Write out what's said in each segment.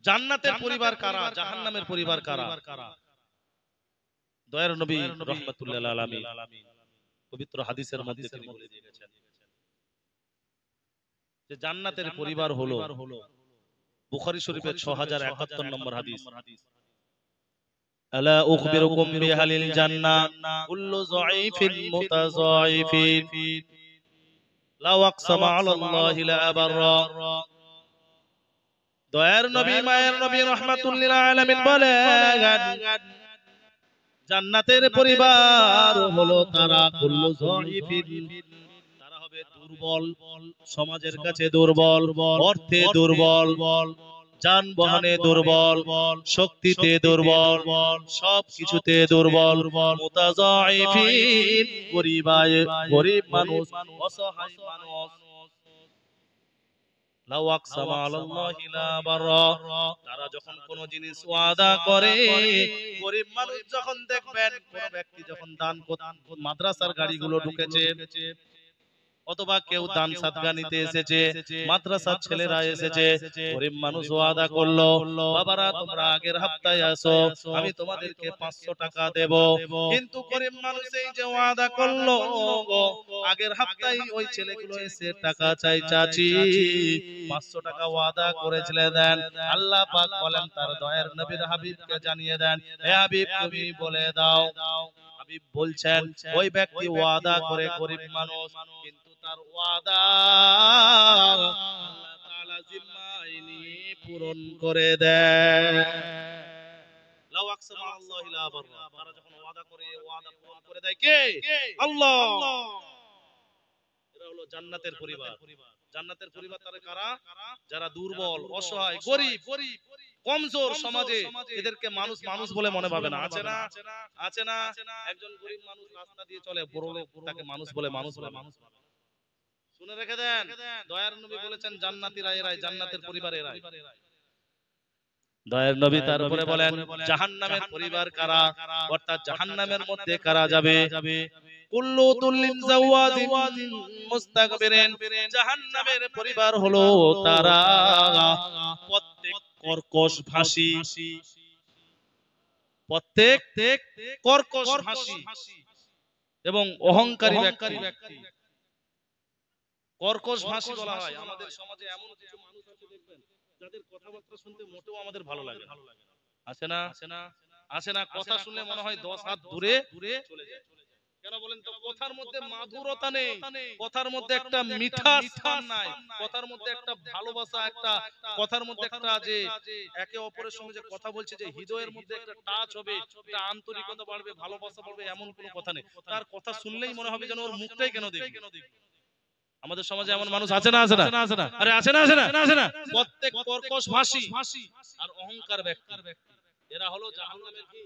জান্নাতের পরিবার কারা, জাহান্নামের পরিবার কারা? দয়ার নবী রাহমাতুল্লাহ আলামিন পবিত্র হাদিসের মধ্যে তিনি বলে দিয়েছেন যে জান্নাতের পরিবার হলো, বুখারী শরীফের 6071 নম্বর হাদিস, আলা উখবিরুকুম বিআহলিল জান্নাহ কুল্লু যায়িফিন মুতাযায়িফিন লাউ আকসামা আলাল্লাহি লা আবাররা। দয়ার নবী মায়ের নবী রাহমাতুল্লিল আলামিন বলেন জান্নাতের পরিবার হলো তারা কুল্লু যায়িফিন, তারা হবে দুর্বল, সমাজের কাছে দুর্বল, অর্থে দুর্বল, যানবাহনে দুর্বল, শক্তিতে দুর্বল, সব কিছুতে দুর্বল, মুতাযায়িফিন গরীব মানুষ, অসহায় মানুষ। লাউ আকসামা আলাল্লাহি লা বাররা, তারা যখন কোন জিনিস ওয়াদা করে, গরীব মানুষ যখন দেখবেন কোন ব্যক্তি যখন দান, মাদ্রাসার গাড়িগুলো ঢুকেছে অথবা কেউ দান সাদকা নিতে এসেছে, মাদ্রাসার ছেলেরা এসেছে, গরীব মানুষ ওয়াদা করলো বাবারা তোমরা আগের সপ্তাহে আসো, আমি তোমাদেরকে 500 টাকা দেব। কিন্তু গরীব মানুষ এই যে ওয়াদা করলো আগের সপ্তাহে ওই ছেলেগুলো এসে টাকা চাই, চাচি 500 টাকা ওয়াদা করেছিলে দেন। আল্লাহ পাক বলেন তার দয়ার নবীর হাবিবকে জানিয়ে দেন, হে হাবিব তুমি বলে দাও। হাবিব বলছেন ওই ব্যক্তি ওয়াদা করে গরীব মানুষ, কিন্তু তার ওয়াদা আল্লাহ তাআলা জিম্মায় নিয়ে পূরণ করে দেয়। লাউ আকসামা আলাল্লাহি লা বাররা, তারা যখন ওয়াদা করে ওয়াদা পূরণ করে দেয় কে? আল্লাহ। এরা হলো জান্নাতের পরিবার। জান্নাতের পরিবার তারা কারা? যারা দুর্বল, অসহায়, গরীব, কমজোর সমাজে, এদেরকে মানুষ মানুষ বলে মনে পাবে না। আছে না? আছে না? একজন গরীব মানুষ রাস্তা দিয়ে চলে, বড় লোক তাকে মানুষ বলে মানুষ বলে মানুষ ভাবে না। শুনে রেখে দেন, দয়ার নবী বলেছেন জান্নাতীরা এরাই, জান্নাতের পরিবার এরাই। দয়ার নবী তারপরে বলেন জাহান্নামের পরিবার কারা, অর্থাৎ জাহান্নামের মধ্যে কারা যাবে? কুল্লু তুল্লিন জাওয়াজিন মুস্তাকবিরিন, জাহান্নামের পরিবার হলো তারা প্রত্যেক কর্কশ ভাষী, প্রত্যেক কর্কশ ভাষী এবং অহংকারী ব্যক্তি। কর্কশ ভাষী বলা হয়। আমাদের সমাজে এমন কিছু মানুষ আছে দেখবেন যাদের কথাবার্তা শুনতে মোটেও আমাদের ভালো লাগে না। আছে না? আছে না? কথা শুনলে মনে হয় 10 হাত দূরে চলে যায়। কেন বলেন তো? কথার মধ্যে মাধুরতা নেই, কথার মধ্যে একটা মিঠাস স্থান নাই, কথার মধ্যে একটা ভালোবাসা, একটা কথার মধ্যে একটা যে একে অপরের সঙ্গে যে কথা বলছে, যে হৃদয়ের মধ্যে একটা টাচ হবে, একটা আন্তরিকতা বাড়বে, ভালোবাসা বাড়বে, এমন কোনো কথা নেই। তার কথা শুনলেই মনে হবে যেন ওর মুখটাই কেন দেখি। আমাদের সমাজে এমন মানুষ আছে না? আছে না? আরে আছে না? আছে না? আছে না? প্রত্যেক কর্কশ ভাষী আর অহংকার ব্যক্তি, এরা হলো জাহান্নামের কি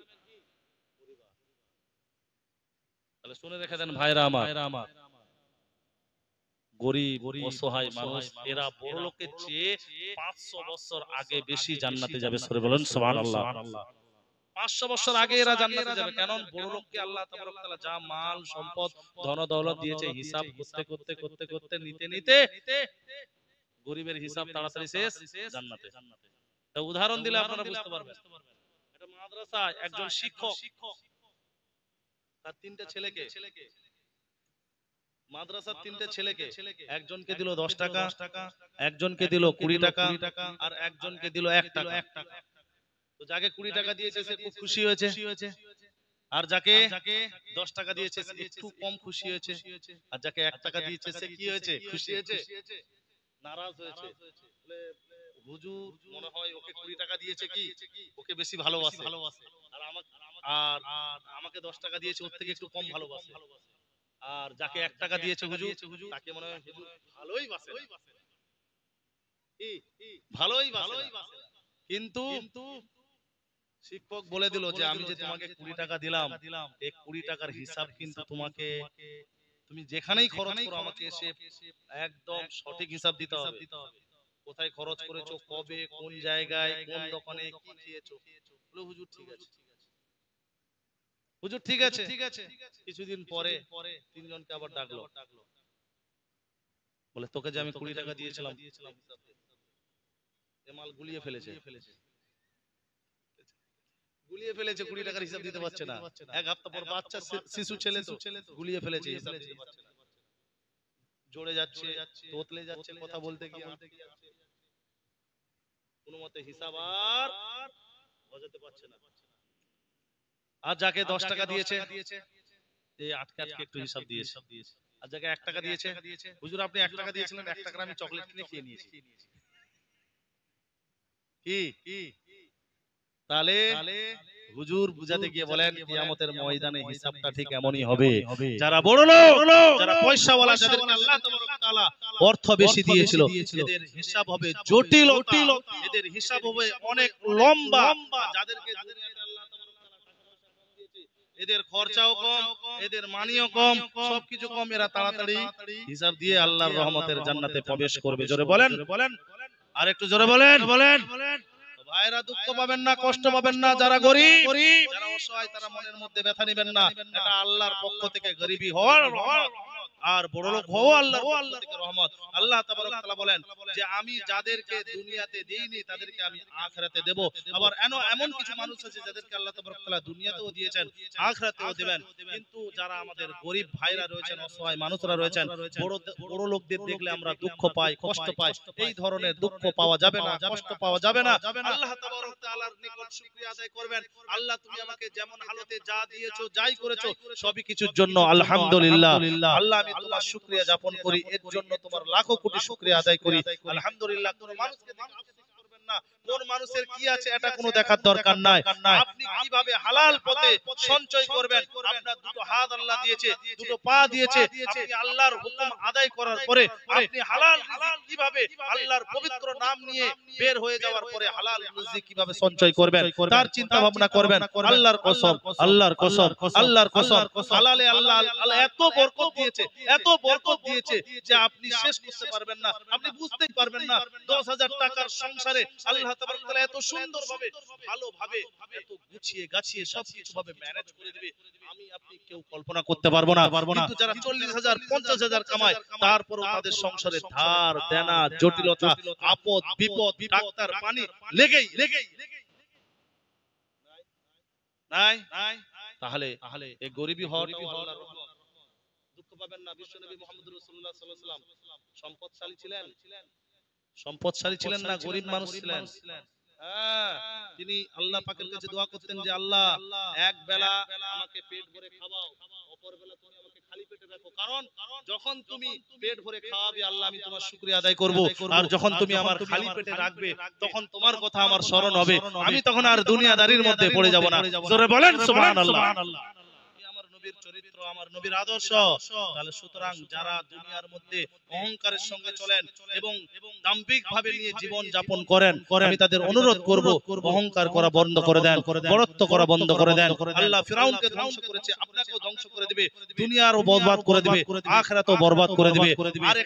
পরিবার। তাহলে শুনে রেখে দেন ভাইরা আমার, গরীব অসহায় মানুষ এরা বড় লোকের চেয়ে 500 বছর আগে বেশি জান্নাতে যাবে। সরে বলেন সুবহানাল্লাহ। 500 বছর আগে এরা জান্নাতে যাবে। কেন? বড় লোককে আল্লাহ তাবারক তাআলা যা মাল সম্পদ ধন দৌলত দিয়েছে, হিসাব করতে করতে নিতে নিতে গরিবের হিসাব তাড়াতাড়ি শেষ, জান্নাতে। তা উদাহরণ দিলে আপনারা বুঝতে পারবেন। একটা মাদ্রাসায় একজন শিক্ষক তার 3টে ছেলেকে, মাদ্রাসার 3টে ছেলেকে, একজনকে দিল 10 টাকা, একজনকে দিল 20 টাকা, আর একজনকে দিল 1 টাকা। তো যাকে 20 টাকা দিয়েছে সে খুব খুশি হয়েছে, আর যাকে 10 টাকা দিয়েছে সে একটু কম খুশি হয়েছে, আর যাকে 1 টাকা দিয়েছে সে কি হয়েছে? খুশি হয়েছে, নারাজ হয়েছে। বলে হুজুর মনে হয় ওকে 20 টাকা দিয়েছে কি ওকে বেশি ভালোবাসে, আর আমাকে 10 টাকা দিয়েছে ওর থেকে একটু কম ভালোবাসে, আর যাকে 1 টাকা দিয়েছে হুজুর তাকে মনে হয় হুজুর ভালোই বাসে, ভালোই বাসে। কিন্তু শিক্ষক বলে দিল যে আমি যে তোমাকে 20 টাকা দিলাম, এই 20 টাকার হিসাব কিন্তু তোমাকে, তুমি যেখানেই খরচ করো আমাকে এসে একদম সঠিক হিসাব দিতে হবে। কোথায় খরচ করেছো, কবে, কোন জায়গায়, কোন দোকানে কি খেয়েছো। বলে হুজুর ঠিক আছে, হুজুর ঠিক আছে। কিছুদিন পরে 3 জনকে আবার ডাকলো, বলে তোকে যে আমি 20 টাকা দিয়েছিলাম এ মাল গুলিয়ে ফেলেছে, গুলিয়ে ফেলেছে, 20 টাকার হিসাব দিতে পারছে না। এক হপ্তাহ পর বাচ্চা শিশু ছেলে তো গুলিয়ে ফেলেছে, হিসাব দিতে পারছে না, জোরে যাচ্ছে, তোতলে যাচ্ছে কথা বলতে গিয়ে, কোনো মতে হিসাব আর বোঝাতে পারছে না। আর যাকে 10 টাকা দিয়েছে এই আটকে আটকে একটু হিসাব দিয়েছে, আর যাকে 1 টাকা দিয়েছে, হুজুর আপনি 1 টাকা দিয়েছিলেন, 1 টাকার আমি চকলেট কিনে খেয়ে নিয়েছি, কি তাহলে হুজুর বুঝাতে গিয়ে বলেন কিয়ামতের ময়দানে হিসাবটা ঠিক এমনই হবে। যারা বড় লোক, যারা পয়সাওয়ালা, যাদেরকে আল্লাহ তাবারক তাআলা অর্থ বেশি দিয়েছিল, এদের হিসাব হবে জটিল, এদের হিসাব হবে অনেক লম্বা। যাদেরকে দুনিয়াতে আল্লাহ তাবারক তাআলা টাকা পয়সা কম দিয়েছে, এদের খরচাও কম, এদের মানিও কম, সবকিছু কম, এরা তাড়াতাড়ি হিসাব দিয়ে আল্লাহর রহমতের জান্নাতে প্রবেশ করবে। জোরে বলেন, আর একটু জোরে বলেন। ভাইরা দুঃখ পাবেন না, কষ্ট পাবেন না, যারা গরিব, যারা অসহায়, তারা মনের মধ্যে ব্যথা নেবেন না। এটা আল্লাহর পক্ষ থেকে গরিবী হওয়ার রহমত, আর বড়লোক হওয়া আল্লাহর পক্ষ থেকে রহমত। আল্লাহ তাবারক তাআলা বলেন যে আমি যাদেরকে দুনিয়াতে দেইনি তাদেরকে আমি আখিরাতে দেব। আবার এমন কিছু মানুষ আছে যাদেরকে আল্লাহ তাবারক তাআলা দুনিয়াতেও দিয়েছেন, আখিরাতেও দিবেন। কিন্তু যারা আমাদের গরিব ভাইরা রয়েছেন, অসহায় মানুষরা রয়েছেন, বড় লোকদের দেখলে আমরা দুঃখ পাই, কষ্ট পাই। এই ধরনের দুঃখ পাওয়া যাবে না, কষ্ট পাওয়া যাবে না। আল্লাহ তাবারক তাআলার নিকট শুকরিয়া আদায় করবেন, আল্লাহ তুমি আমাকে যেমন হালতে যা দিয়েছো, যাই করেছো, সবই কিছুর জন্য আলহামদুলিল্লাহ। আল্লাহ আমি তোমার শুকরিয়া যাপন করি, এর জন্য তোমার লাখো কোটি শুকরিয়া আদায় করি, আলহামদুলিল্লাহ। কোন মানুষকে করবেন না, কোন মানুষের কি আছে এটা কোনো দেখার দরকার নাই। আপনি কিভাবে হালাল পথে সঞ্চয় করবেন, আপনার দুটো হাত আল্লাহ দিয়েছে, দুটো পা দিয়েছে, আপনি আল্লাহর হুকুম আদায় করার পরে আপনি হালাল রিজিক কিভাবে আল্লাহর পবিত্র নাম নিয়ে বের হয়ে যাওয়ার পরে হালাল রিজিক কিভাবে সঞ্চয় করবেন তার চিন্তা ভাবনা করবেন। আল্লাহর কসম, আল্লাহর কসম, আল্লাহর কসম, হালালে আল্লাহ এত বরকত দিয়েছে, এত বরকত দিয়েছে যে আপনি শেষ করতে পারবেন না, আপনি বুঝতেই পারবেন না। 10,000 টাকার সংসারে আল্লাহ তাবারক তাআলা এত সুন্দরভাবে, ভালোভাবে, এত গুছিয়ে গাছিয়ে সবকিছু ভাবে ম্যানেজ করে দিবে, আমি আপনি কেউ কল্পনা করতে পারবো না। কিন্তু যারা 40,000 50,000 কামায়, তারপরেও তাদের সংসারে ধার দেনা, জটিলতা, আপদ বিপদ, ডাক্তার পানি লেগেই নাই। তাহলে এই গরিবী হওয়াটাও আল্লাহর রহমত। দুঃখ পাবেন না। বিশ্বনবী মুহাম্মদ রাসূলুল্লাহ সাল্লাল্লাহু আলাইহি ওয়াসাল্লাম সম্পদশালী ছিলেন, সম্পদশালী ছিলেন না, গরিব মানুষ ছিলেন। তিনি আল্লাহ পাকের কাছে দোয়া করতেন যে আল্লাহ এক বেলা আমাকে পেট ভরে খাওয়াও, অপর বেলা তুমি আমাকে খালি পেটে রাখো। কারণ যখন তুমি পেট ভরে খাওয়াবে আল্লাহ আমি তোমার শুকরিয়া আদায় করব, আর যখন তুমি আমার খালি পেটে রাখবে তখন তোমার কথা আমার স্মরণ হবে, আমি তখন আর দুনিয়াদারির মধ্যে পড়ে যাব না। জোরে বলেন সুবহানাল্লাহ। আমার নবীর চরিত্র, আমার নবীর আদর্শ। তাহলে সুতরাং যারা দুনিয়ার মধ্যে অহংকারের সঙ্গে চলেন এবং দাম্ভিক ভাবে নিয়ে জীবন যাপন করেন, আমি তাদের অনুরোধ করব অহংকার করা বন্ধ করে দেন, বড়ত্ব করা বন্ধ করে দেন। আল্লাহ ফিরাউনকে ধ্বংস করেছে, আপনাকেও ধ্বংস করে দিবে, দুনিয়ারও বরবাদ করে দিবে, আখিরাতও বরবাদ করে দিবে। আর